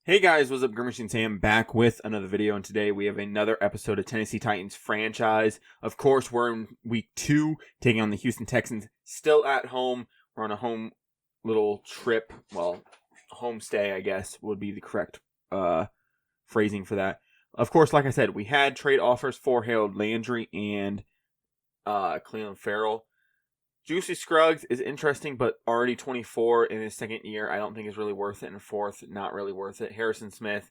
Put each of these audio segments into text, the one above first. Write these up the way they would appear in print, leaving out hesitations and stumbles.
Hey guys, what's up? GreenMachineSam back with another video, and today we have another episode of Tennessee Titans franchise. Of course, we're in week 2, taking on the Houston Texans, still at home. We're on a home little trip. Well, homestay, I guess, would be the correct phrasing for that. Of course, like I said, we had trade offers for Harold Landry and Cleveland Farrell. Juicy Scruggs is interesting, but already 24 in his second year. I don't think is really worth it. And fourth, not really worth it. Harrison Smith,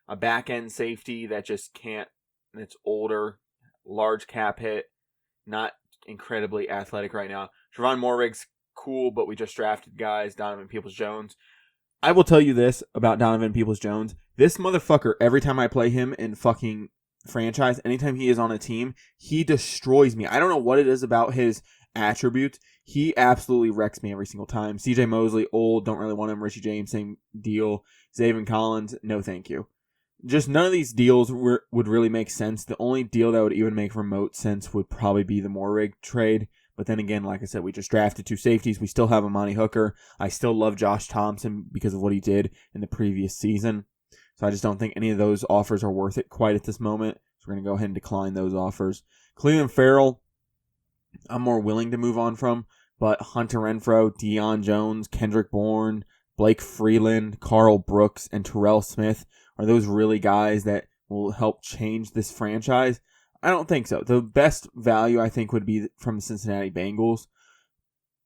a back-end safety that just can't, that's older, large cap hit, not incredibly athletic right now. Trevon Moorig's cool, but we just drafted guys, Donovan Peoples-Jones. I will tell you this about Donovan Peoples-Jones. This motherfucker, every time I play him in fucking franchise, anytime he is on a team, he destroys me. I don't know what it is about his attributes. He absolutely wrecks me every single time. CJ Mosley, old, don't really want him. Richie James, same deal. Zaven Collins, no thank you. Just none of these deals would really make sense. The only deal that would even make remote sense would probably be the Moorig trade. But then again, like I said, we just drafted 2 safeties. We still have Amani Hooker. I still love Josh Thompson because of what he did in the previous season. So I just don't think any of those offers are worth it quite at this moment. So we're going to go ahead and decline those offers. Cleveland Farrell, I'm more willing to move on from, but Hunter Renfrow, Deion Jones, Kendrick Bourne, Blake Freeland, Carl Brooks, and Terrell Smith, are those really guys that will help change this franchise? I don't think so. The best value, I think, would be from the Cincinnati Bengals.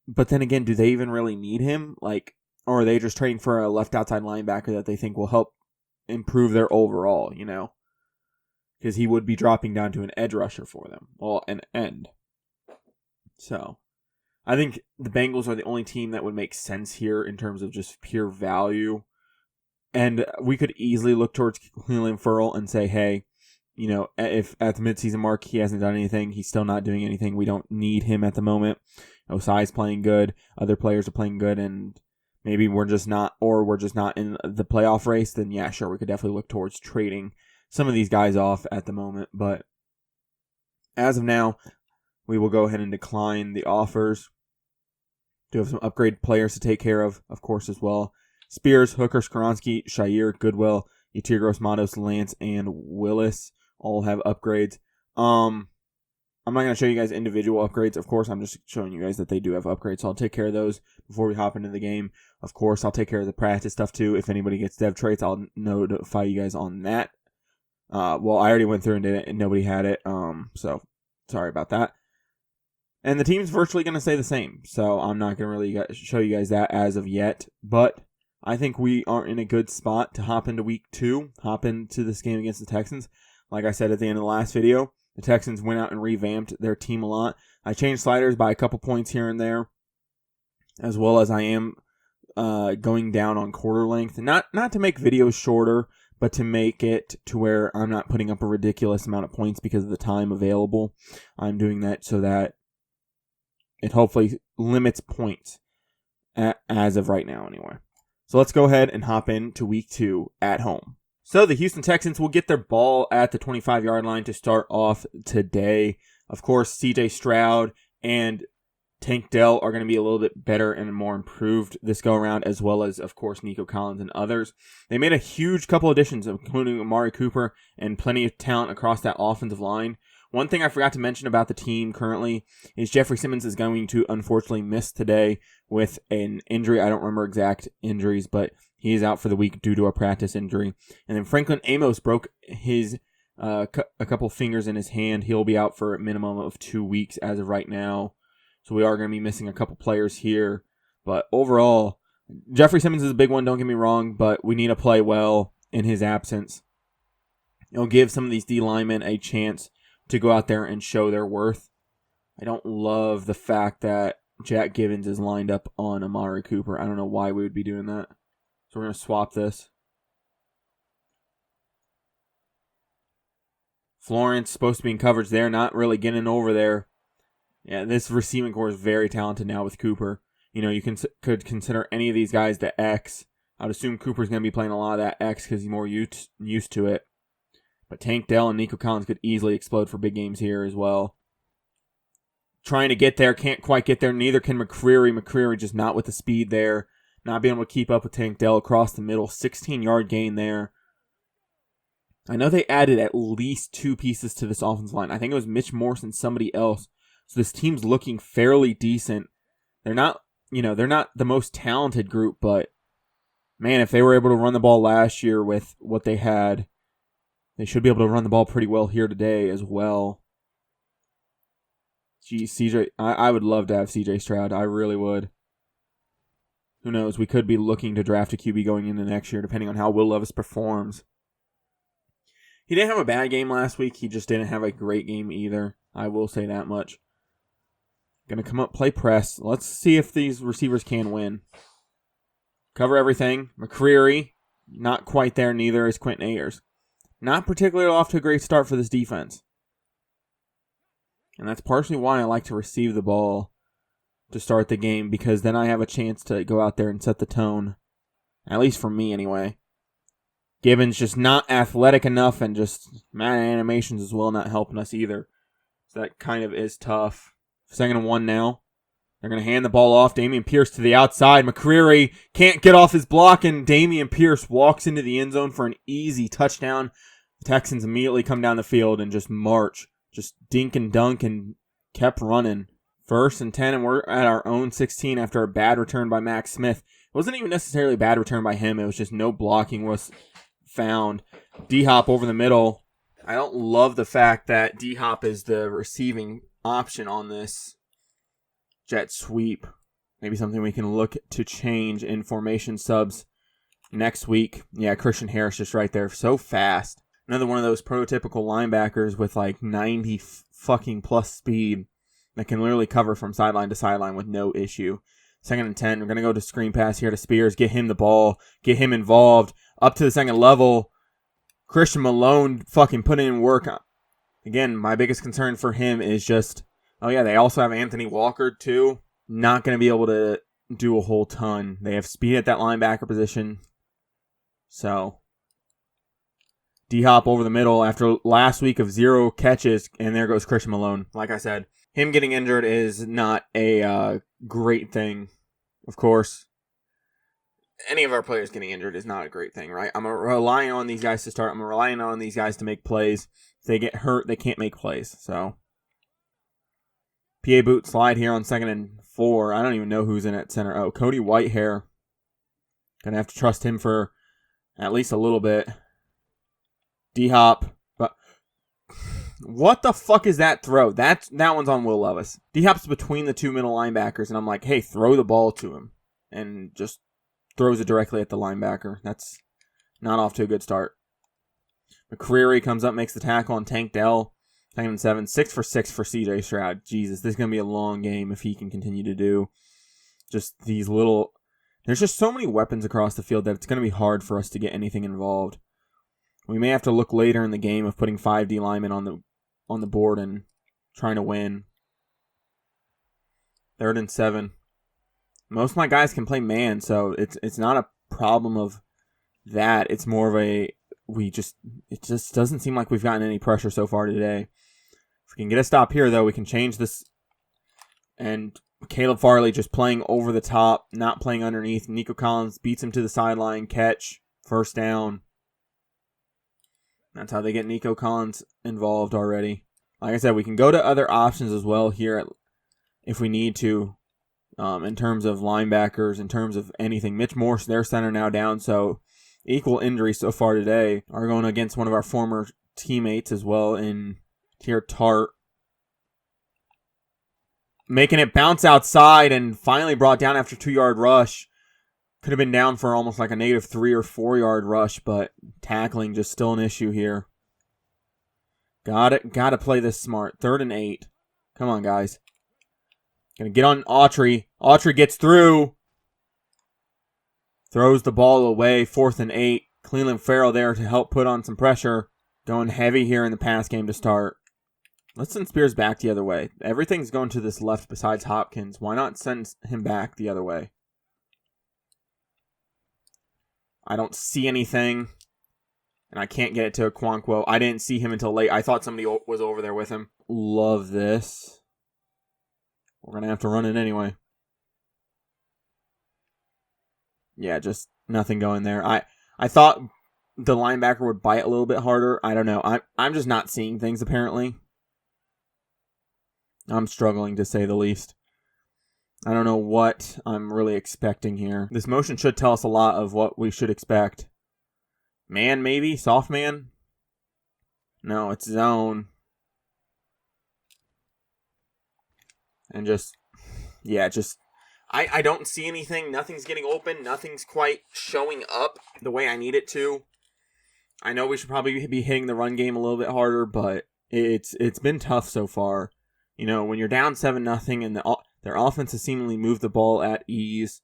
But then again, do they even really need him? Or are they just trading for a left outside linebacker that they think will help improve their overall, Because he would be dropping down to an edge rusher for them. Well, an end. So, I think the Bengals are the only team that would make sense here in terms of just pure value. And we could easily look towards Cleveland Farrell and say, hey, if at the midseason mark he hasn't done anything, he's still not doing anything, we don't need him at the moment. Osai's playing good, other players are playing good, and maybe we're just not in the playoff race, then yeah, sure, we could definitely look towards trading some of these guys off at the moment. But as of now, we will go ahead and decline the offers. Do have some upgrade players to take care of course, as well. Spears, Hooker, Skoronski, Shair, Goodwill, Yatir Gross-Matos, Lance, and Willis all have upgrades. I'm not going to show you guys individual upgrades. Of course, I'm just showing you guys that they do have upgrades, so I'll take care of those before we hop into the game. Of course, I'll take care of the practice stuff too. If anybody gets dev traits, I'll notify you guys on that. Well, I already went through and did it, and nobody had it, so sorry about that. And the team's virtually going to stay the same, so I'm not going to really show you guys that as of yet. But I think we are in a good spot to hop into week 2, hop into this game against the Texans. Like I said at the end of the last video, the Texans went out and revamped their team a lot. I changed sliders by a couple points here and there, as well as I am going down on quarter length. Not to make videos shorter, but to make it to where I'm not putting up a ridiculous amount of points because of the time available. I'm doing that so that it hopefully limits points as of right now anyway. So let's go ahead and hop into week 2 at home. So the Houston Texans will get their ball at the 25-yard line to start off today. Of course, C.J. Stroud and Tank Dell are going to be a little bit better and more improved this go-around, as well as, of course, Nico Collins and others. They made a huge couple additions, including Amari Cooper and plenty of talent across that offensive line. One thing I forgot to mention about the team currently is Jeffrey Simmons is going to unfortunately miss today with an injury. I don't remember exact injuries, but he is out for the week due to a practice injury. And then Franklin Amos broke his a couple fingers in his hand. He'll be out for a minimum of 2 weeks as of right now. So we are going to be missing a couple players here. But overall, Jeffrey Simmons is a big one, don't get me wrong, but we need to play well in his absence. It'll give some of these D linemen a chance to go out there and show their worth. I don't love the fact that Jack Givens is lined up on Amari Cooper. I don't know why we would be doing that. So we're going to swap this. Florence supposed to be in coverage there, not really getting over there. Yeah, this receiving core is very talented now with Cooper. You could consider any of these guys the X. I would assume Cooper's going to be playing a lot of that X because he's more used to it. But Tank Dell and Nico Collins could easily explode for big games here as well. Trying to get there, can't quite get there. Neither can McCreary. McCreary just not with the speed there. not being able to keep up with Tank Dell across the middle. 16-yard gain there. I know they added at least 2 pieces to this offensive line. I think it was Mitch Morse and somebody else. So this team's looking fairly decent. They're not the most talented group, but man, if they were able to run the ball last year with what they had, they should be able to run the ball pretty well here today as well. Geez, CJ, I would love to have CJ Stroud. I really would. Who knows? We could be looking to draft a QB going into next year, depending on how Will Levis performs. He didn't have a bad game last week. He just didn't have a great game either. I will say that much. Going to come up, play press. Let's see if these receivers can win. Cover everything. McCreary, not quite there. Neither is Quentin Ayers. Not particularly off to a great start for this defense. And that's partially why I like to receive the ball to start the game, because then I have a chance to go out there and set the tone. At least for me, anyway. Gibbons just not athletic enough, and just Madden animations as well not helping us either. So that kind of is tough. 2nd and 1 now. They're going to hand the ball off. Dameon Pierce to the outside. McCreary can't get off his block, and Dameon Pierce walks into the end zone for an easy touchdown. The Texans immediately come down the field and just march. Just dink and dunk and kept running. 1st and 10, and we're at our own 16 after a bad return by Max Smith. It wasn't even necessarily a bad return by him. It was just no blocking was found. D-Hop over the middle. I don't love the fact that D-Hop is the receiving option on this jet sweep. Maybe something we can look to change in formation subs next week. Yeah, Christian Harris just right there. So fast. Another one of those prototypical linebackers with like 90 fucking plus speed that can literally cover from sideline to sideline with no issue. 2nd and 10. We're going to go to screen pass here to Spears. Get him the ball. Get him involved. Up to the 2nd level. Christian Malone fucking putting in work. Again, my biggest concern for him is just, oh yeah, they also have Anthony Walker too. Not going to be able to do a whole ton. They have speed at that linebacker position. So, D-Hop over the middle after last week of 0 catches, and there goes Christian Malone. Like I said, him getting injured is not a great thing, of course. Any of our players getting injured is not a great thing, right? I'm relying on these guys to start. I'm relying on these guys to make plays. If they get hurt, they can't make plays. So, PA boot slide here on 2nd and 4. I don't even know who's in at center. Oh, Cody Whitehair. Gonna have to trust him for at least a little bit. D-Hop. But what the fuck is that throw? That one's on Will Levis. D-Hop's between the 2 middle linebackers, and I'm like, hey, throw the ball to him. And just throws it directly at the linebacker. That's not off to a good start. McCreary comes up, makes the tackle on Tank Dell. 2nd and 7. 6 for 6 for CJ Stroud. Jesus, this is going to be a long game if he can continue to do just these little... There's just so many weapons across the field that it's going to be hard for us to get anything involved. We may have to look later in the game of putting 5 D linemen on the board and trying to win. 3rd and 7. Most of my guys can play man, so it's not a problem of that. It's more of a it just doesn't seem like we've gotten any pressure so far today. If we can get a stop here, though, we can change this. And Caleb Farley just playing over the top, not playing underneath. Nico Collins beats him to the sideline, catch, 1st down. That's how they get Nico Collins involved already. Like I said, we can go to other options as well here if we need to. In terms of linebackers, in terms of anything. Mitch Morse, their center, now down, so equal injuries so far today are going against one of our former teammates as well in Tier Tart. Making it bounce outside and finally brought down after 2-yard rush. Could have been down for almost like a negative 3 or 4 yard rush, but tackling just still an issue here. Gotta play this smart. 3rd and 8. Come on, guys. Gonna get on Autry. Autry gets through. Throws the ball away. 4th and 8. Cleveland Farrell there to help put on some pressure. Going heavy here in the pass game to start. Let's send Spears back the other way. Everything's going to this left besides Hopkins. Why not send him back the other way? I don't see anything. And I can't get it to Okonkwo. I didn't see him until late. I thought somebody was over there with him. Love this. We're going to have to run it anyway. Yeah, just nothing going there. I thought the linebacker would bite a little bit harder. I don't know. I'm just not seeing things, apparently. I'm struggling, to say the least. I don't know what I'm really expecting here. This motion should tell us a lot of what we should expect. Man, maybe? Soft man? No, it's zone. And just, yeah, just, I don't see anything. Nothing's getting open. Nothing's quite showing up the way I need it to. I know we should probably be hitting the run game a little bit harder, but it's been tough so far. You know, when you're down 7-0 and their offense has seemingly moved the ball at ease,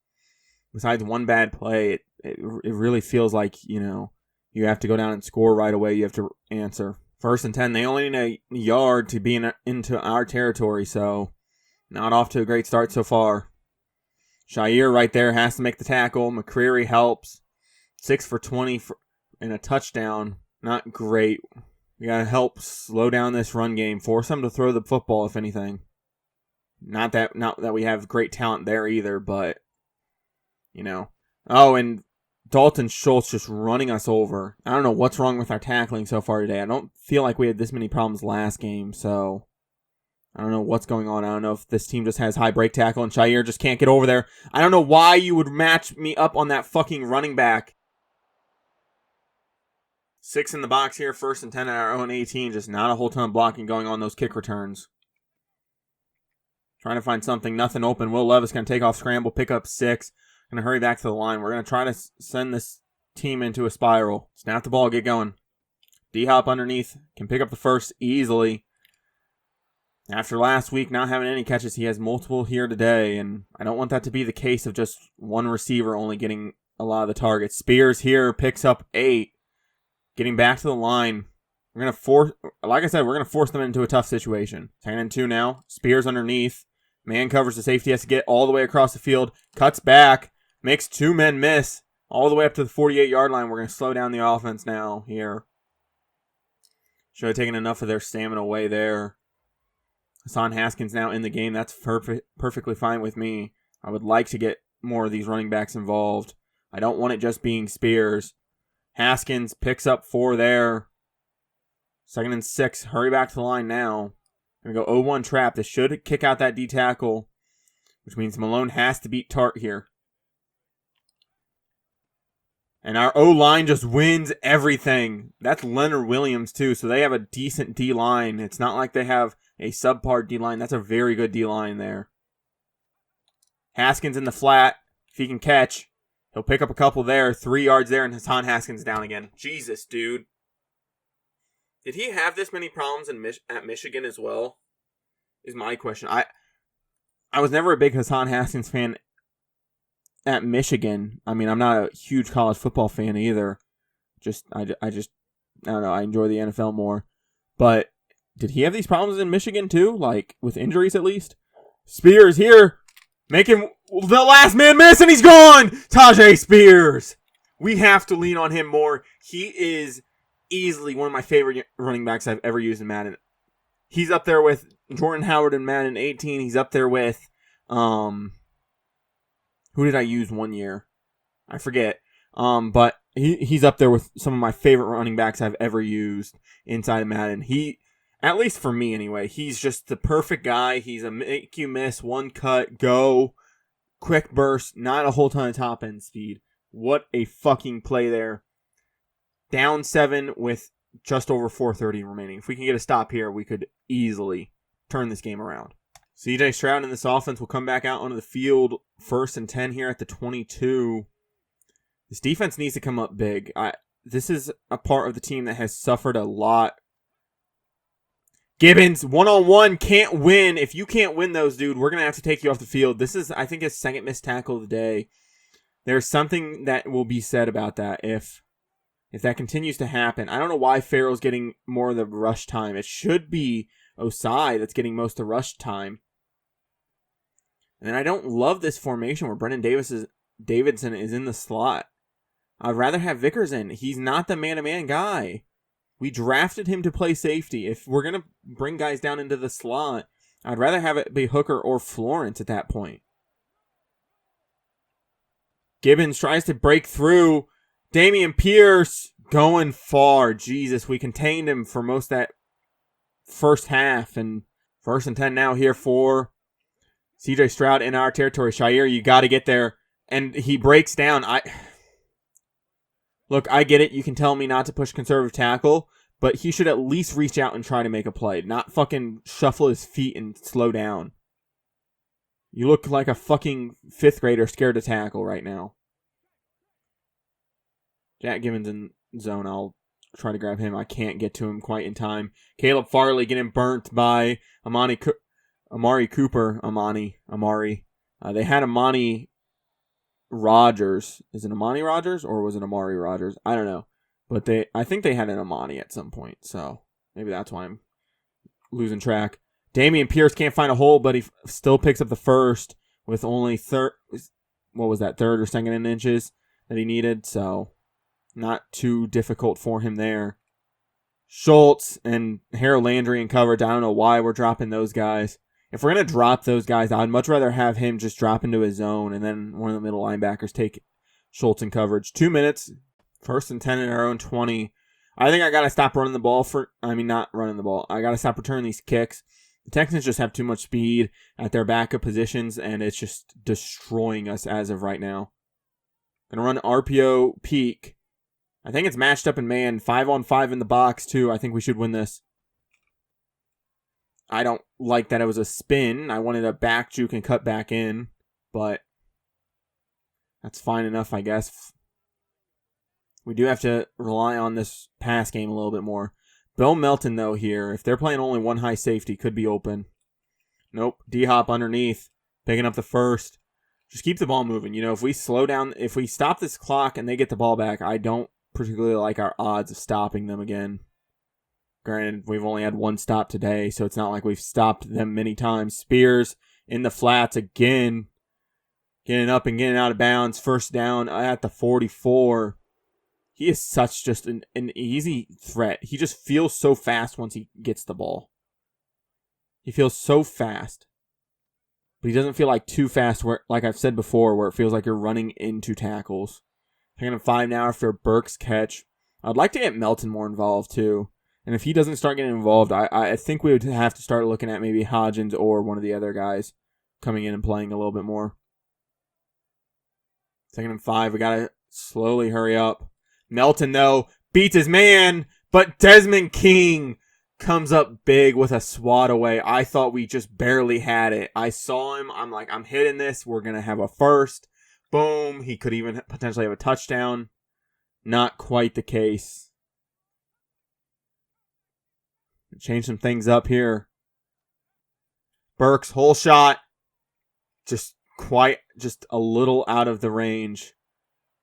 besides one bad play, it really feels like, you know, you have to go down and score right away. You have to answer. 1st and 10, they only need a yard to be into our territory, so not off to a great start so far. Shair right there has to make the tackle. McCreary helps. 6 for 20 and a touchdown. Not great. We got to help slow down this run game. Force them to throw the football, if anything. Not that we have great talent there either, but, you know. Oh, and Dalton Schultz just running us over. I don't know what's wrong with our tackling so far today. I don't feel like we had this many problems last game, so I don't know what's going on. I don't know if this team just has high break tackle and Shair just can't get over there. I don't know why you would match me up on that fucking running back. 6 in the box here, 1st and 10 at our own 18. Just not a whole ton of blocking going on those kick returns. Trying to find something, nothing open. Will Levis going to take off scramble, pick up 6. Going to hurry back to the line. We're going to try to send this team into a spiral. Snap the ball, get going. D-Hop underneath, can pick up the first easily. After last week not having any catches, he has multiple here today, and I don't want that to be the case of just one receiver only getting a lot of the targets. Spears here picks up 8. Getting back to the line. We're going to force, like I said, we're going to force them into a tough situation. 2nd and 2 now. Spears underneath. Man covers the safety, has to get all the way across the field. Cuts back. Makes 2 men miss. All the way up to the 48-yard line. We're going to slow down the offense now here. Should have taken enough of their stamina away there. Hassan Haskins now in the game. That's perfectly fine with me. I would like to get more of these running backs involved. I don't want it just being Spears. Haskins picks up 4 there. 2nd and 6. Hurry back to the line now. Going to go 0-1 trap. This should kick out that D tackle, which means Malone has to beat Tart here. And our O-line just wins everything. That's Leonard Williams, too, so they have a decent D-line. It's not like they have a subpar D-line. That's a very good D-line there. Haskins in the flat. If he can catch, he'll pick up a couple there. 3 yards there, and Hassan Haskins down again. Jesus, dude. Did he have this many problems at Michigan as well? Is my question. I was never a big Hassan Haskins fan at Michigan. I mean, I'm not a huge college football fan either. I don't know. I enjoy the NFL more. But did he have these problems in Michigan too? Like, with injuries at least? Spears here. Making the last man miss, and he's gone! Tajay Spears. We have to lean on him more. He is easily one of my favorite running backs I've ever used in Madden. He's up there with Jordan Howard in Madden 18. He's up there with, who did I use one year? I forget. But he's up there with some of my favorite running backs I've ever used inside of Madden. At least for me anyway, he's just the perfect guy. He's a make you miss, one cut, go, quick burst, not a whole ton of top end speed. What a fucking play there. Down 7 with just over 4:30 remaining. If we can get a stop here, we could easily turn this game around. CJ Stroud in this offense will come back out onto the field. 1st and 10 here at the 22. This defense needs to come up big. This is a part of the team that has suffered a lot. Gibbons, one-on-one, can't win. If you can't win those, dude, we're going to have to take you off the field. This is, I think, his 2nd missed tackle of the day. There's something that will be said about that if that continues to happen. I don't know why Farrell's getting more of the rush time. It should be Osai that's getting most of the rush time. And I don't love this formation where Brendan Davidson is in the slot. I'd rather have Vickers in. He's not the man-to-man guy. We drafted him to play safety. If we're going to bring guys down into the slot, I'd rather have it be Hooker or Florence at that point. Gibbons tries to break through. Damian Pierce going far. Jesus, we contained him for most of that first half. And 1st and 10 now here for CJ Stroud in our territory. Shire, you got to get there. And he breaks down. Look, I get it. You can tell me not to push conservative tackle, but he should at least reach out and try to make a play, not fucking shuffle his feet and slow down. You look like a fucking 5th grader scared to tackle right now. Jack Gibbons in zone. I'll try to grab him. I can't get to him quite in time. Caleb Farley getting burnt by Amari Cooper. Amari. They had Amani Rogers. Is it Amani Rogers or was it Amari Rogers? I don't know. But I think they had an Amani at some point. So maybe that's why I'm losing track. Damian Pierce can't find a hole, but he still picks up the first with only third or 2nd and inches that he needed. So not too difficult for him there. Schultz and Harold Landry in coverage. I don't know why we're dropping those guys. If we're going to drop those guys, I'd much rather have him just drop into his zone and then one of the middle linebackers take Schultz in coverage. 2 minutes, 1st and 10 in our own 20. I think I got to stop running the ball not running the ball. I got to stop returning these kicks. The Texans just have too much speed at their backup positions, and it's just destroying us as of right now. Gonna run RPO peak. I think it's matched up in man. 5-on-5 in the box, too. I think we should win this. I don't like that it was a spin. I wanted a back juke and cut back in, but that's fine enough, I guess. We do have to rely on this pass game a little bit more. Bill Melton, though, here, if they're playing only one high safety, could be open. Nope. D-Hop underneath, picking up the first. Just keep the ball moving. You know, if we stop this clock and they get the ball back, I don't particularly like our odds of stopping them again. Granted, we've only had one stop today, so it's not like we've stopped them many times. Spears in the flats again. Getting up and getting out of bounds. 1st down at the 44. He is such just an easy threat. He just feels so fast once he gets the ball. He feels so fast. But he doesn't feel like too fast, where, like I've said before, where it feels like you're running into tackles. Picking up 5 now after Burke's catch. I'd like to get Melton more involved, too. And if he doesn't start getting involved, I think we would have to start looking at maybe Hodgins or one of the other guys coming in and playing a little bit more. 2nd and 5. We got to slowly hurry up. Melton, though, beats his man, but Desmond King comes up big with a swat away. I thought we just barely had it. I saw him. I'm like, I'm hitting this. We're going to have a first. Boom. He could even potentially have a touchdown. Not quite the case. Change some things up here. Burks, whole shot. Just a little out of the range.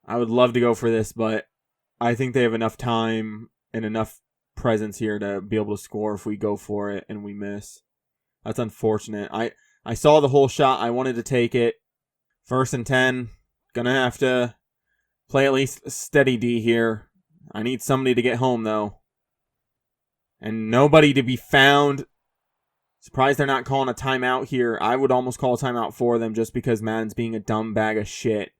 I would love to go for this, but I think they have enough time and enough presence here to be able to score if we go for it and we miss. That's unfortunate. I saw the whole shot. I wanted to take it. 1st and 10. Gonna have to play at least steady D here. I need somebody to get home, though. And nobody to be found. Surprised they're not calling a timeout here. I would almost call a timeout for them just because Madden's being a dumb bag of shit.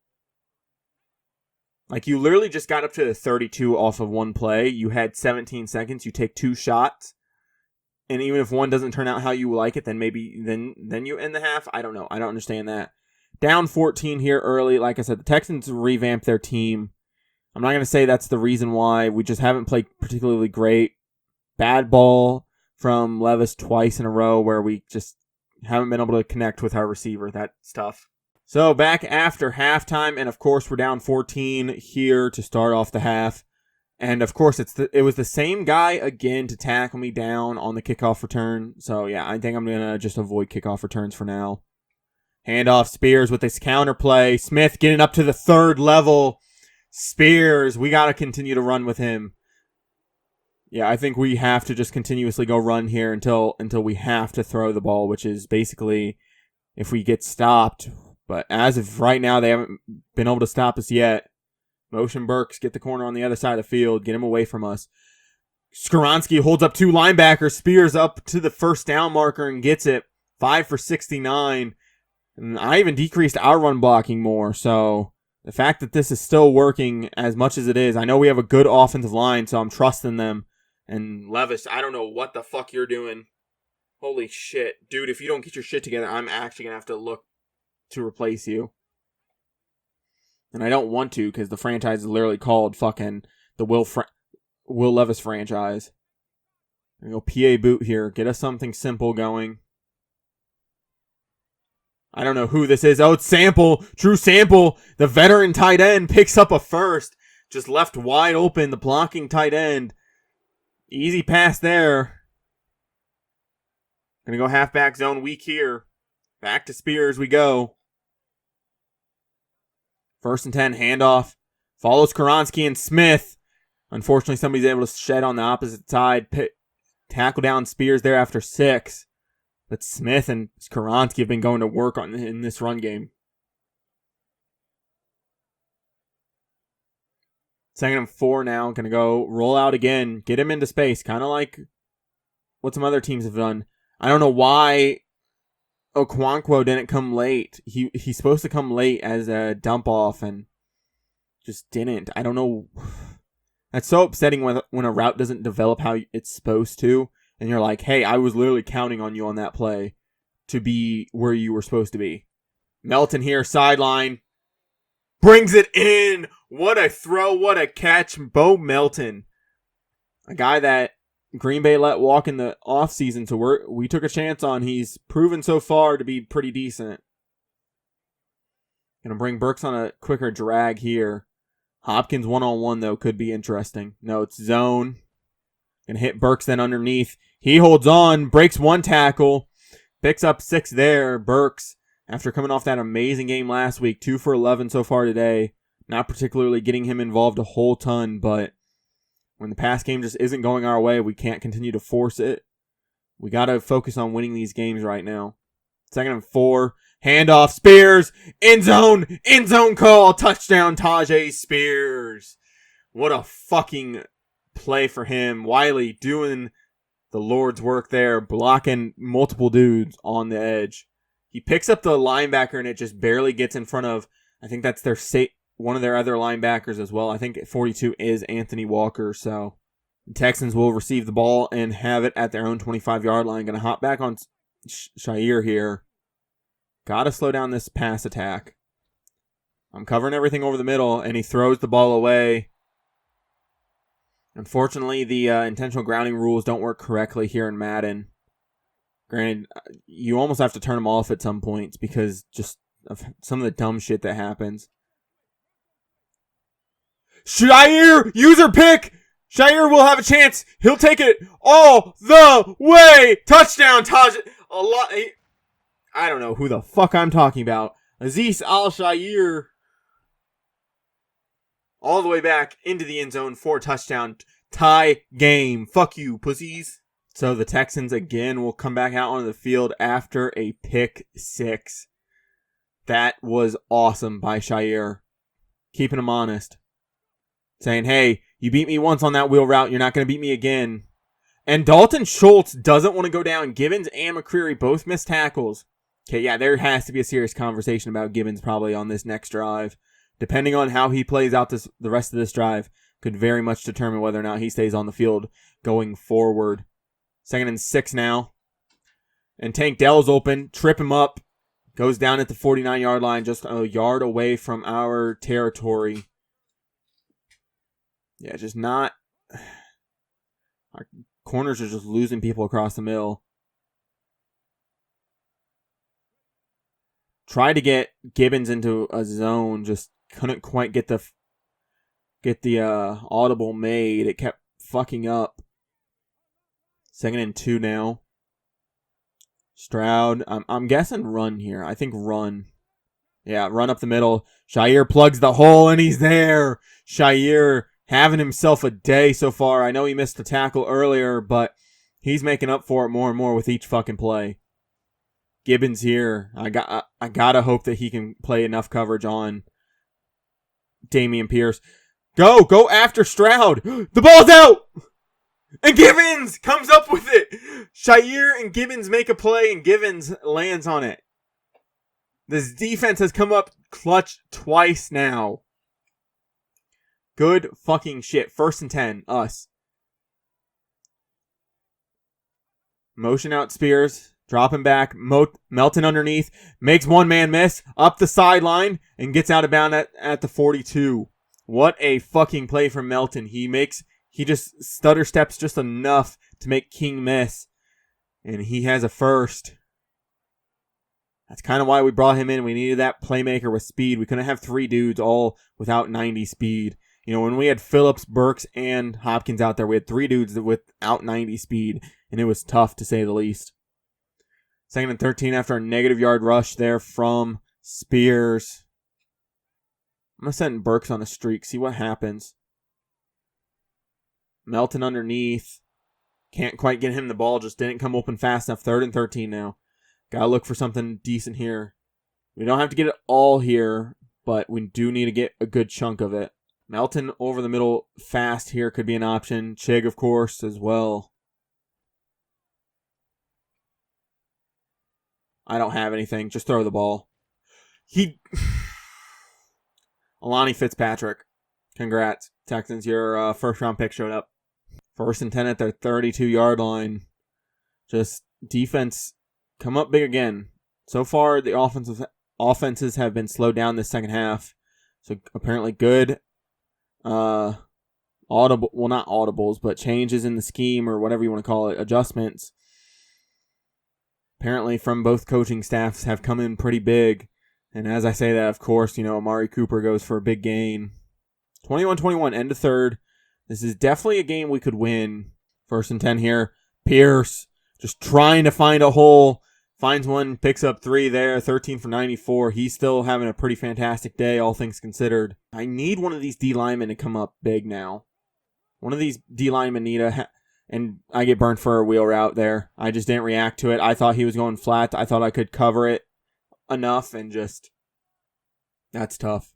Like, you literally just got up to the 32 off of one play. You had 17 seconds. You take 2 shots. And even if one doesn't turn out how you like it, then maybe then you end the half. I don't know. I don't understand that. Down 14 here early. Like I said, the Texans revamped their team. I'm not going to say that's the reason why. We just haven't played particularly great. Bad ball from Levis twice in a row where we just haven't been able to connect with our receiver. That stuff. So back after halftime, and of course we're down 14 here to start off the half. And of course it was the same guy again to tackle me down on the kickoff return. So yeah, I think I'm going to just avoid kickoff returns for now. Handoff, Spears with this counter play. Smith getting up to the 3rd level. Spears, we got to continue to run with him. Yeah, I think we have to just continuously go run here until we have to throw the ball, which is basically if we get stopped. But as of right now, they haven't been able to stop us yet. Motion Burks, get the corner on the other side of the field. Get him away from us. Skoronski holds up 2 linebackers. Spears up to the 1st down marker and gets it. 5 for 69. And I even decreased our run blocking more. So The fact that this is still working as much as it is, I know we have a good offensive line, so I'm trusting them. And Levis, I don't know what the fuck you're doing. Holy shit. Dude, if you don't get your shit together, I'm actually going to have to look to replace you. And I don't want to, because the franchise is literally called fucking the Will Levis franchise. I'm going to go PA boot here. Get us something simple going. I don't know who this is. Oh, it's Sample. Drew Sample, the veteran tight end, picks up a first. Just left wide open, the blocking tight end. Easy pass there. Gonna go halfback zone weak here. Back to Spears we go. 1st and 10, handoff. Follows Koronsky and Smith. Unfortunately, somebody's able to shed on the opposite side. Tackle down Spears there after 6. But Smith and Koronsky have been going to work in this run game. 2nd and 4 now. Going to go roll out again. Get him into space. Kind of like what some other teams have done. I don't know why Okonkwo didn't come late. He's supposed to come late as a dump off and just didn't. I don't know. That's so upsetting when a route doesn't develop how it's supposed to. And you're like, hey, I was literally counting on you on that play to be where you were supposed to be. Melton here, sideline. Brings it in. What a throw. What a catch. Bo Melton. A guy that Green Bay let walk in the offseason, so we took a chance on. He's proven so far to be pretty decent. Gonna bring Burks on a quicker drag here. Hopkins one-on-one, though, could be interesting. No, it's zone. Gonna hit Burks then underneath. He holds on, breaks 1 tackle, picks up 6 there. Burks, after coming off that amazing game last week, 2 for 11 so far today. Not particularly getting him involved a whole ton, but when the pass game just isn't going our way, we can't continue to force it. We got to focus on winning these games right now. 2nd and 4. Handoff. Spears. End zone call. Touchdown, Tajay Spears. What a fucking play for him. Wiley doing the Lord's work there, blocking multiple dudes on the edge. He picks up the linebacker and it just barely gets in front of, I think that's one of their other linebackers as well. I think 42 is Anthony Walker. So the Texans will receive the ball and have it at their own 25-yard line. Going to hop back on Shire here. Got to slow down this pass attack. I'm covering everything over the middle, and he throws the ball away. Unfortunately, the intentional grounding rules don't work correctly here in Madden. Granted, you almost have to turn them off at some points because just of some of the dumb shit that happens. Shire, user pick. Shire will have a chance. He'll take it all the way. Touchdown, Taj. I don't know who the fuck I'm talking about. Aziz Al-Shire. All the way back into the end zone for a touchdown. Tie game. Fuck you, pussies. So the Texans again will come back out onto the field after a pick 6. That was awesome by Shire. Keeping him honest. Saying, hey, you beat me once on that wheel route. You're not going to beat me again. And Dalton Schultz doesn't want to go down. Gibbons and McCreary both missed tackles. Okay, yeah, there has to be a serious conversation about Gibbons probably on this next drive. Depending on how he plays out the rest of this drive, could very much determine whether or not he stays on the field going forward. 2nd and 6 now. And Tank Dell's open. Trip him up. Goes down at the 49-yard line, just a yard away from our territory. Yeah, just not... Our corners are just losing people across the middle. Tried to get Gibbons into a zone, just couldn't quite get the audible made. It kept fucking up. 2nd and 2 now. Stroud, I'm guessing run here. I think run. Yeah, run up the middle. Shire plugs the hole and he's there. Shire having himself a day so far. I know he missed the tackle earlier, but he's making up for it more and more with each fucking play. Gibbons here. I gotta hope that he can play enough coverage on Dameon Pierce. Go after Stroud. The ball's out. And Gibbons comes up with it. Shire and Gibbons make a play and Gibbons lands on it. This defense has come up clutch twice now. Good fucking shit. 1st and 10. Us. Motion out Spears. Dropping back. Melton underneath. Makes one man miss. Up the sideline. And gets out of bounds at the 42. What a fucking play from Melton. He just stutter steps just enough to make King miss. And he has a first. That's kind of why we brought him in. We needed that playmaker with speed. We couldn't have 3 dudes all without 90 speed. You know, when we had Phillips, Burks, and Hopkins out there, we had 3 dudes without 90 speed. And it was tough, to say the least. 2nd and 13 after a negative yard rush there from Spears. I'm going to send Burks on a streak, see what happens. Melton underneath. Can't quite get him the ball, just didn't come open fast enough. 3rd and 13 now. Gotta look for something decent here. We don't have to get it all here, but we do need to get a good chunk of it. Melton over the middle fast here could be an option. Chig, of course, as well. I don't have anything. Just throw the ball. Alani Fitzpatrick. Congrats, Texans. Your first round pick showed up. 1st and 10 at their 32-yard line. Just defense come up big again. So far, the offenses have been slowed down this second half. So apparently good not audibles, but changes in the scheme or whatever you want to call it, adjustments. Apparently from both coaching staffs have come in pretty big. And as I say that, of course, you know, Amari Cooper goes for a big gain. 21-21, end of 3rd. This is definitely a game we could win. 1st and 10 here. Pierce just trying to find a hole. Finds one, picks up 3 there, 13 for 94. He's still having a pretty fantastic day, all things considered. I need one of these D linemen to come up big now. One of these D linemen need and I get burned for a wheel route there. I just didn't react to it. I thought he was going flat. I thought I could cover it enough and just... That's tough.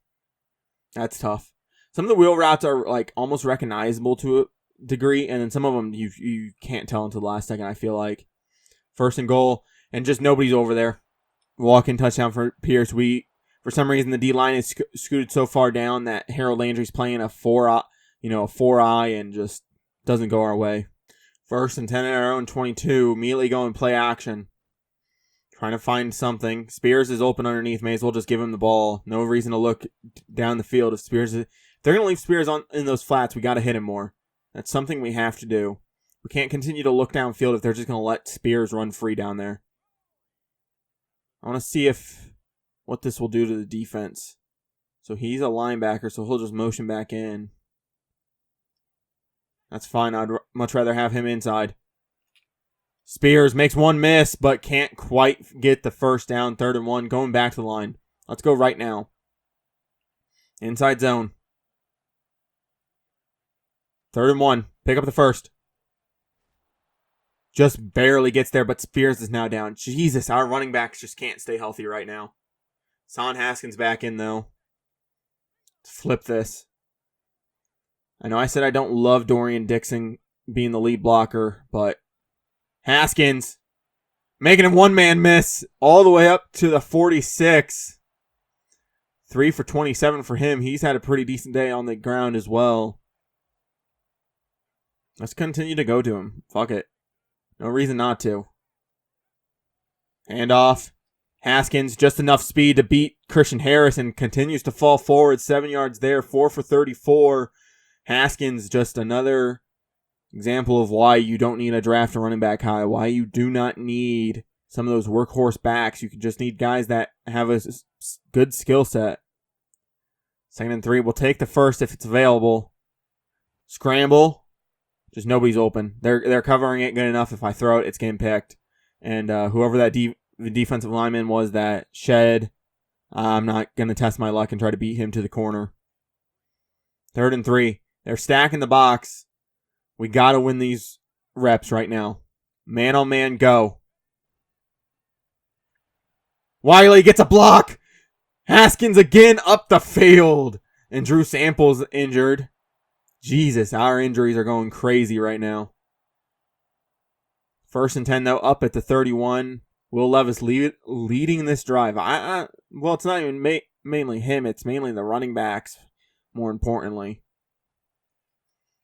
That's tough. Some of the wheel routes are like almost recognizable to a degree, and then some of them you can't tell until the last second, I feel like. 1st and goal. And just nobody's over there. Walk-in touchdown for Pierce. For some reason, the D-line is scooted so far down that Harold Landry's playing a 4-eye and just doesn't go our way. 1st and 10 at our own 22. Immediately going play action. Trying to find something. Spears is open underneath. May as well just give him the ball. No reason to look down the field. If they're going to leave Spears in those flats, we got to hit him more. That's something we have to do. We can't continue to look downfield if they're just going to let Spears run free down there. I want to see what this will do to the defense. So he's a linebacker, so he'll just motion back in. That's fine. I'd much rather have him inside. Spears makes one miss, but can't quite get the first down. 3rd and 1, going back to the line. Let's go right now. Inside zone. 3rd and 1. Pick up the first. Just barely gets there, but Spears is now down. Jesus, our running backs just can't stay healthy right now. Son Haskins back in, though. Let's flip this. I know I said I don't love Dorian Dixon being the lead blocker, but Haskins making him one-man miss all the way up to the 46. 3 for 27 for him. He's had a pretty decent day on the ground as well. Let's continue to go to him. Fuck it. No reason not to. Handoff. Haskins, just enough speed to beat Christian Harris and continues to fall forward. 7 yards there. 4 for 34. Haskins, just another example of why you don't need a draft a running back high. Why you do not need some of those workhorse backs. You can just need guys that have a good skill set. 2nd and 3. We'll take the first if it's available. Scramble. Just nobody's open. They're covering it good enough. If I throw it, it's getting picked. And whoever that the defensive lineman was that shed, I'm not going to test my luck and try to beat him to the corner. 3rd and 3. They're stacking the box. We got to win these reps right now. Man on man, go. Wiley gets a block. Haskins again up the field. And Drew Sample's injured. Jesus, our injuries are going crazy right now. 1st and 10, though, up at the 31. Will Levis leading this drive. Well, it's not even mainly him. It's mainly the running backs, more importantly.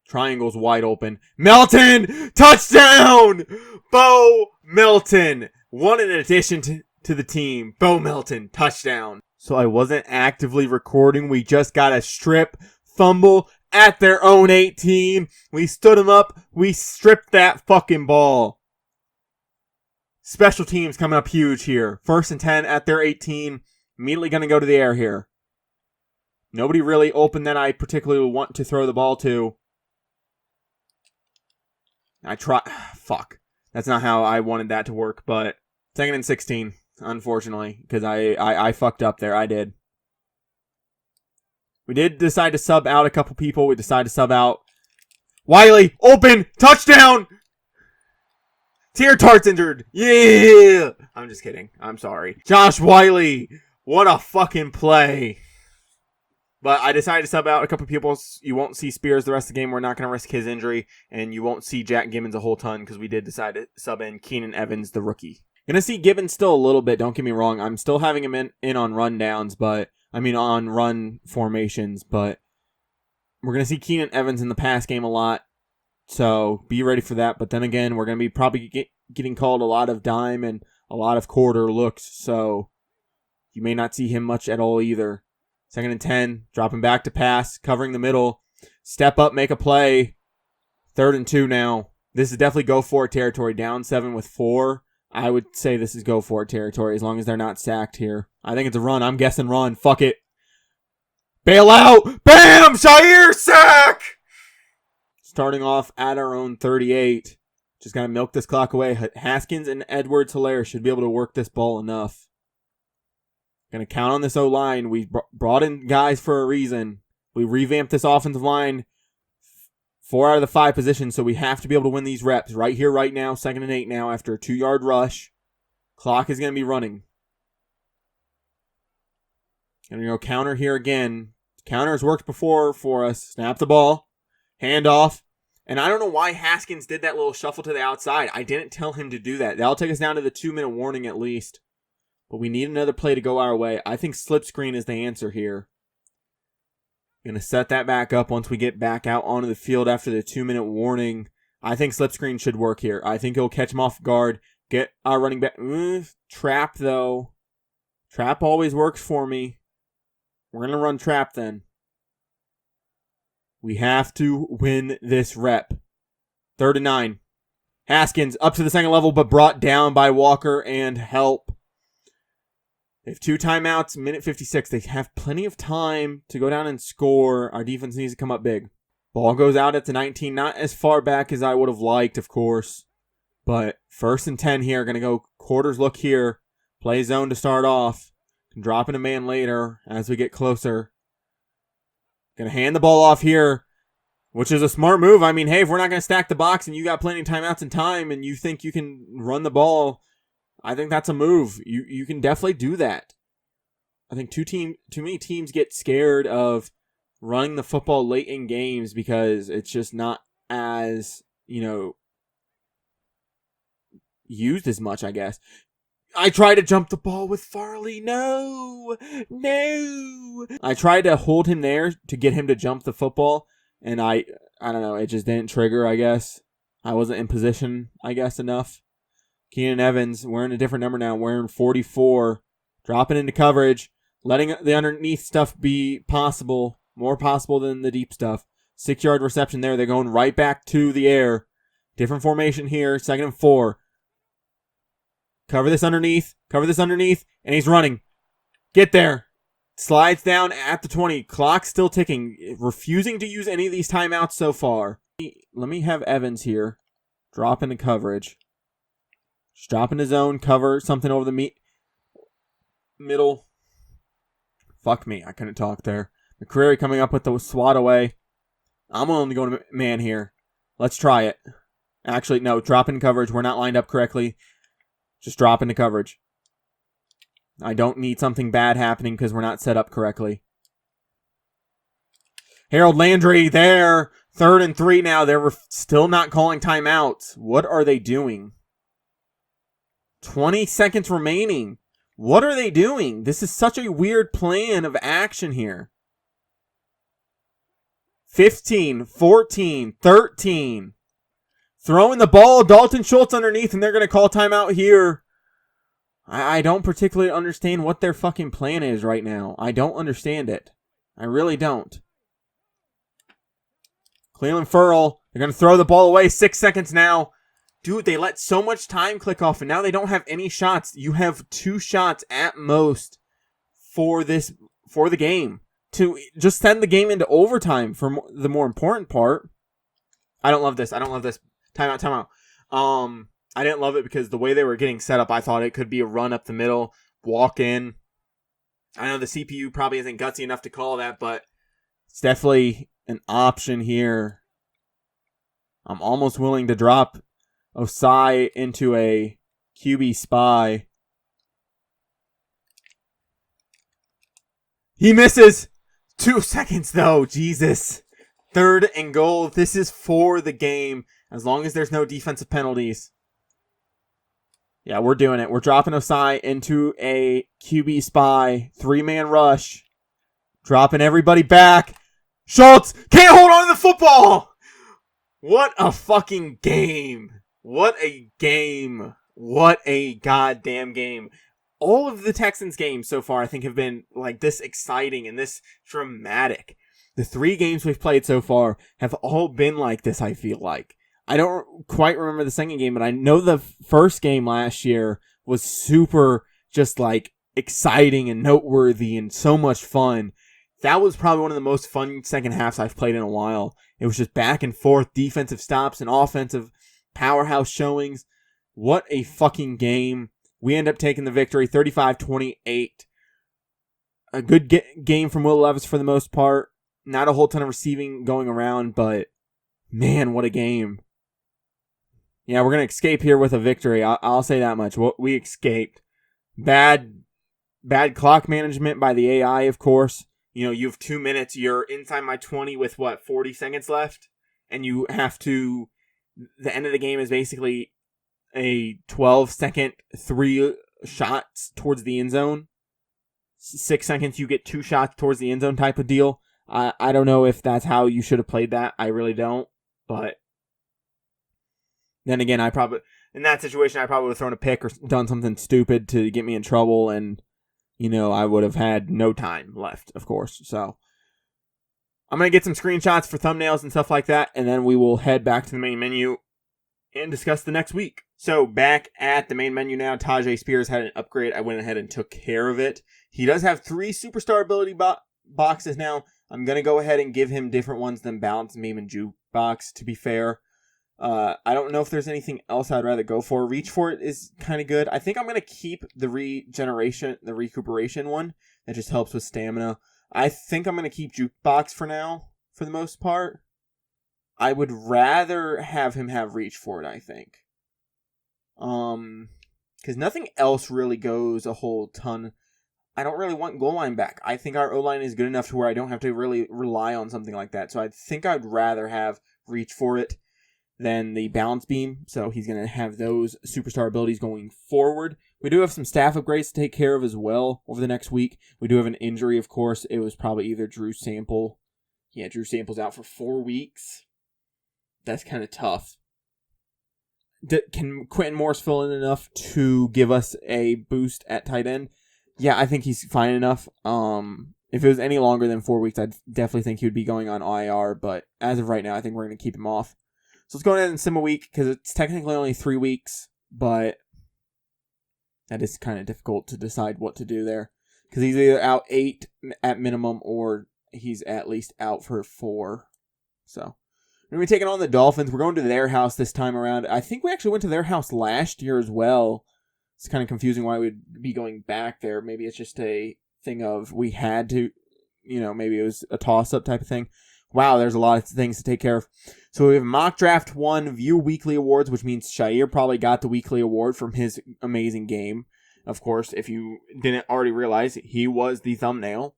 Triangle's wide open. Melton! Touchdown! Bo Melton! One in addition to the team. Bo Melton, touchdown. So I wasn't actively recording. We just got a strip fumble at their own 18. We stood him up. We stripped that fucking ball. Special teams coming up huge here. 1st and 10 at their 18. Immediately going to go to the air here. Nobody really open that I particularly want to throw the ball to. Fuck. That's not how I wanted that to work, but 2nd and 16, unfortunately, because I fucked up there. I did. We did decide to sub out a couple people. We decided to sub out Wiley. Open. Touchdown. Tier Tart's injured. Yeah. I'm just kidding. I'm sorry. Josh Wiley. What a fucking play. But I decided to sub out a couple people. You won't see Spears the rest of the game. We're not going to risk his injury. And you won't see Jack Gibbons a whole ton because we did decide to sub in Keenan Evans, the rookie. Going to see Gibbons still a little bit. Don't get me wrong. I'm still having him in on rundowns, but on run formations. But we're going to see Keenan Evans in the pass game a lot. So be ready for that. But then again, we're going to be probably getting called a lot of dime and a lot of quarter looks. So you may not see him much at all either. 2nd and 10, dropping back to pass, covering the middle. Step up, make a play. 3rd and 2 now. This is definitely go for it territory. Down 7 with 4. I would say this is go for it territory as long as they're not sacked here. I think it's a run. I'm guessing run. Fuck it. Bail out. Bam! Shair sack! Starting off at our own 38. Just got to milk this clock away. Haskins and Edwards-Helaire should be able to work this ball enough. Going to count on this O-line. We brought in guys for a reason. We revamped this offensive line 4 out of the 5 positions, so we have to be able to win these reps right here, right now. 2nd and 8 now after a 2-yard rush. Clock is going to be running. Going to go counter here again. Counter has worked before for us. Snap the ball. Hand off. And I don't know why Haskins did that little shuffle to the outside. I didn't tell him to do that. That'll take us down to the 2-minute warning at least. But we need another play to go our way. I think slip screen is the answer here. Going to set that back up once we get back out onto the field after the 2-minute warning. I think slip screen should work here. I think it'll catch him off guard. Get our running back. Trap, though. Trap always works for me. We're going to run trap then. We have to win this rep. 3rd and 9. Haskins up to the 2nd level, but brought down by Walker and help. They have 2 timeouts, minute 56. They have plenty of time to go down and score. Our defense needs to come up big. Ball goes out at the 19. Not as far back as I would have liked, of course. But 1st and 10 here. Going to go quarters look here. Play zone to start off. Can drop in a man later as we get closer. Going to hand the ball off here, which is a smart move. I mean, hey, if we're not going to stack the box and you got plenty of timeouts and time and you think you can run the ball, I think that's a move. You can definitely do that. I think too many teams get scared of running the football late in games because it's just not as, used as much, I guess. I tried to jump the ball with Farley. No. I tried to hold him there to get him to jump the football, and I don't know, it just didn't trigger, I guess. I wasn't in position, I guess, enough. Keenan Evans wearing a different number now, wearing 44, dropping into coverage, letting the underneath stuff be possible, more possible than the deep stuff. 6-yard reception there. They're going right back to the air. Different formation here, 2nd and 4. Cover this underneath, and he's running. Get there. Slides down at the 20. Clock still ticking. Refusing to use any of these timeouts so far. Let me have Evans here. Drop into coverage. Just drop into zone, cover something over the middle. Fuck me, I couldn't talk there. McCreary coming up with the swat away. I'm only going to man here. Let's try it. Actually, no, drop in coverage. We're not lined up correctly. Just drop into coverage. I don't need something bad happening because we're not set up correctly. Harold Landry there. 3rd and 3 now. They're still not calling timeouts. What are they doing? 20 seconds remaining. What are they doing? This is such a weird plan of action here. 15, 14, 13. Throwing the ball. Dalton Schultz underneath, and they're going to call timeout here. I don't particularly understand what their fucking plan is right now. I don't understand it. I really don't. Cleveland Furl. They're going to throw the ball away. 6 seconds now. Dude, they let so much time click off, and now they don't have any shots. You have 2 shots at most for the game. To just send the game into overtime for the more important part. I don't love this. Timeout. I didn't love it because the way they were getting set up, I thought it could be a run up the middle, walk in. I know the CPU probably isn't gutsy enough to call that, but it's definitely an option here. I'm almost willing to drop Osai into a QB spy. He misses. 2 seconds though. Jesus. 3rd and goal. This is for the game. As long as there's no defensive penalties. Yeah, we're doing it. We're dropping Osai into a QB spy. 3-man rush. Dropping everybody back. Schultz can't hold on to the football. What a fucking game. What a game. What a goddamn game. All of the Texans games so far, I think, have been like this exciting and this dramatic. The 3 games we've played so far have all been like this, I feel like. I don't quite remember the second game, but I know the first game last year was super just like exciting and noteworthy and so much fun. That was probably one of the most fun second halves I've played in a while. It was just back and forth, defensive stops and offensive powerhouse showings. What a fucking game. We end up taking the victory, 35-28. A good game from Will Levis for the most part. Not a whole ton of receiving going around, but man, what a game. Yeah, we're going to escape here with a victory. I'll say that much. We escaped. Bad clock management by the AI, of course. You know, you have 2 minutes. You're inside my 20 with, 40 seconds left? And you have to... The end of the game is basically a 12-second 3 shots towards the end zone. 6 seconds, you get 2 shots towards the end zone type of deal. I don't know if that's how you should have played that. I really don't. But then again, in that situation, I probably would have thrown a pick or done something stupid to get me in trouble. And, I would have had no time left, of course. So I'm going to get some screenshots for thumbnails and stuff like that. And then we will head back to the main menu and discuss the next week. So back at the main menu now, Tajay Spears had an upgrade. I went ahead and took care of it. He does have 3 superstar ability boxes now. I'm going to go ahead and give him different ones than Balance, Meme, and Jukebox, to be fair. I don't know if there's anything else I'd rather go for. Reach for it is kind of good. I think I'm going to keep the recuperation one. That just helps with stamina. I think I'm going to keep Jukebox for now, for the most part. I would rather have him have Reach for it, I think. Because nothing else really goes a whole ton. I don't really want goal line back. I think our O-line is good enough to where I don't have to really rely on something like that. So I think I'd rather have Reach for it than the Balance Beam. So he's going to have those superstar abilities going forward. We do have some staff upgrades to take care of as well over the next week. We do have an injury, of course. It was probably either Drew Sample. Yeah, Drew Sample's out for 4 weeks. That's kind of tough. Can Quentin Morris fill in enough to give us a boost at tight end? Yeah, I think he's fine enough. If it was any longer than 4 weeks, I'd definitely think he would be going on IR. But as of right now, I think we're going to keep him off. So let's go ahead and sim a week because it's technically only 3 weeks. But that is kind of difficult to decide what to do there. Because he's either out 8 at minimum or he's at least out for 4. So we're going to be taking on the Dolphins. We're going to their house this time around. I think we actually went to their house last year as well. It's kind of confusing why we'd be going back there. Maybe it's just a thing of we had to, maybe it was a toss-up type of thing. Wow, there's a lot of things to take care of. So we have Mock Draft 1 View Weekly Awards, which means Shair probably got the weekly award from his amazing game. Of course, if you didn't already realize, he was the thumbnail.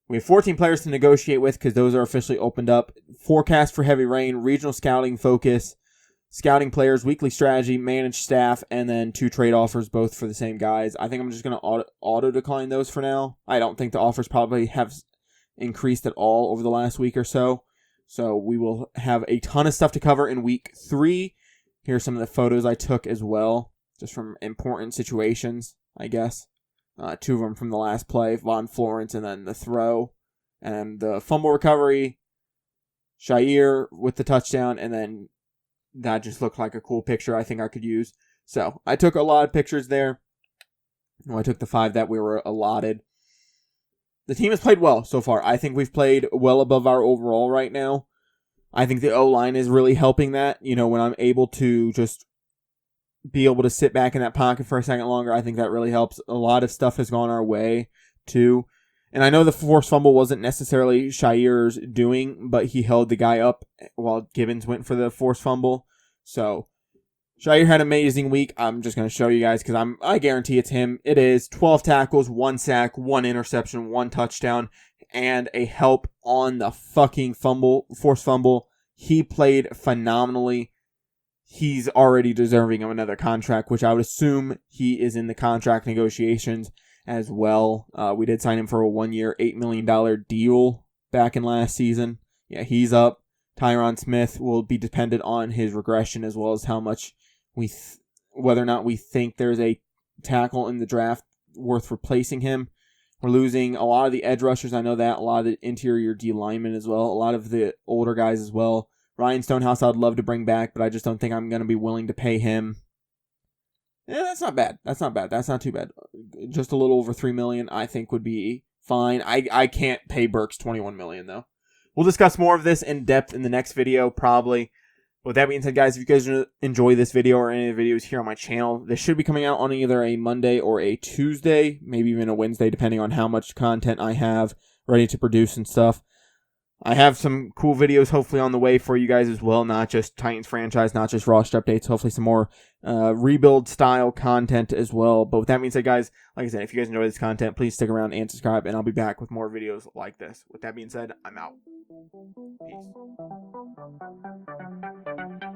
We have 14 players to negotiate with because those are officially opened up. Forecast for heavy rain, regional scouting focus, scouting players, weekly strategy, managed staff, and then 2 trade offers, both for the same guys. I think I'm just going to auto decline those for now. I don't think the offers probably have increased at all over the last week or so. So we will have a ton of stuff to cover in week 3. Here's some of the photos I took as well, just from important situations, I guess. 2 of them from the last play, Von Florence, and then the throw. And the fumble recovery, Shair with the touchdown, and then that just looked like a cool picture I think I could use. So I took a lot of pictures there. I took the 5 that we were allotted. The team has played well so far. I think we've played well above our overall right now. I think the O-line is really helping that. You know, when I'm able to just be able to sit back in that pocket for a second longer, I think that really helps. A lot of stuff has gone our way, too. And I know the forced fumble wasn't necessarily Shair's doing, but he held the guy up while Gibbons went for the forced fumble. So, Shair had an amazing week. I'm just going to show you guys because I guarantee it's him. It is 12 tackles, 1 sack, 1 interception, 1 touchdown, and a help on the fucking forced fumble. He played phenomenally. He's already deserving of another contract, which I would assume he is in the contract negotiations as well. We did sign him for a 1-year, $8 million deal back in last season. Yeah, he's up. Tyron Smith will be dependent on his regression as well as how much whether or not we think there's a tackle in the draft worth replacing him. We're losing a lot of the edge rushers. I know that. A lot of the interior D linemen as well. A lot of the older guys as well. Ryan Stonehouse I'd love to bring back, but I just don't think I'm going to be willing to pay him. Yeah, that's not bad. That's not too bad. Just a little over $3 million I think would be fine. I can't pay Burks $21 million though. We'll discuss more of this in depth in the next video probably. With that being said, guys, if you guys enjoy this video or any of the videos here on my channel, this should be coming out on either a Monday or a Tuesday, maybe even a Wednesday, depending on how much content I have ready to produce and stuff. I have some cool videos hopefully on the way for you guys as well, not just Titans franchise, not just roster updates, hopefully some more rebuild style content as well. But with that being said, guys, like I said, if you guys enjoy this content, please stick around and subscribe, and I'll be back with more videos like this. With that being said, I'm out. Peace.